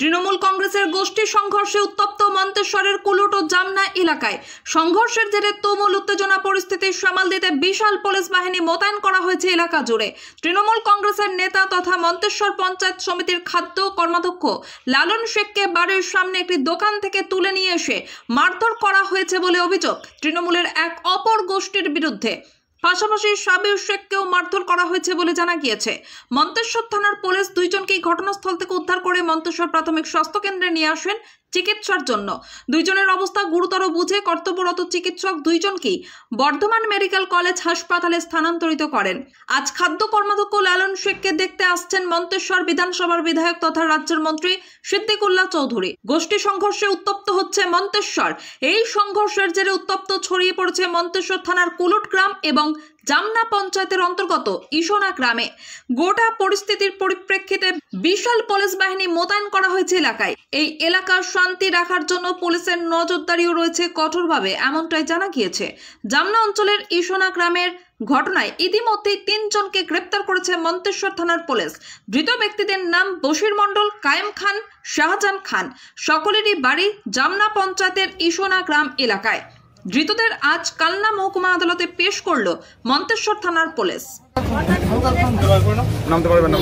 তৃণমূল কংগ্রেসের গোষ্ঠী সংঘর্ষে উত্তপ্ত মন্তেশ্বরের কুলুট ও জামনা এলাকায়। সংঘর্ষের জেরে তুমুল উত্তেজনা পরিস্থিতি সামাল দিতে বিশাল পুলিশ বাহিনী মোতায়েন করা হয়েছে এলাকা জুড়ে। তৃণমূল কংগ্রেসের নেতা তথা মন্তেশ্বর পঞ্চায়েত সমিতির খাদ্য কর্মাধ্যক্ষ লালন শেখকে বাড়ির সামনে একটি দোকান থেকে তুলে নিয়ে এসে মারধর করা হয়েছে বলে অভিযোগ তৃণমূলের এক অপর গোষ্ঠীর বিরুদ্ধে। পাশাপাশি সাবির শেখকেও মারধর করা হয়েছে বলে জানা গিয়েছে। মন্তেশ্বর থানার পুলিশ দুইজনকেই ঘটনাস্থল থেকে উদ্ধার করে মন্তেশ্বর প্রাথমিক স্বাস্থ্য কেন্দ্রে নিয়ে আসেন চিকিৎসার জন্য। দুইজনের অবস্থা গুরুতর বুঝে কর্তব্যরত চিকিৎসক দুইজনকেই বর্ধমান মেডিকেল কলেজ হাসপাতালে স্থানান্তরিত করেন। আজ খাদ্য কর্মাধ্যক্ষ লালন শেখকে দেখতে আসছেন মন্তেশ্বর বিধানসভার বিধায়ক তথা রাজ্যের মন্ত্রী সিদ্দিকুল্লাহ চৌধুরী। গোষ্ঠী সংঘর্ষে উত্তপ্ত হচ্ছে মন্তেশ্বর। এই সংঘর্ষের জেরে উত্তপ্ত ছড়িয়ে পড়েছে মন্তেশ্বর থানার কুলুট গ্রাম এবং জামনা পঞ্চায়েতের অন্তর্গত ইসোনা গ্রামে। গোটা পরিস্থিতির পরিপ্রেক্ষিতে বিশাল পুলিশ বাহিনী মোতায়েন করা হয়েছে এলাকায়। এই এলাকার শান্তি রাখার জন্য পুলিশের নজরদারিও রয়েছে কঠোরভাবে, এমনটাই জানা গিয়েছে। জামনা অঞ্চলের ইসোনা গ্রামের ঘটনায় ইতিমধ্যেই 3 জনকে গ্রেপ্তার করেছে মন্তেশ্বর থানার পুলিশ। ধৃত ব্যক্তিদের নাম বশির মণ্ডল, কায়েম খান, শাহজাহান খান। সকলেরই বাড়ি জামনা পঞ্চায়েতের ইসোনা গ্রাম এলাকায়। ধৃতদের আজ কালনা মহকুমা আদালতে পেশ করল মন্তেশ্বর থানার পুলিশ। নামতে পারবেন না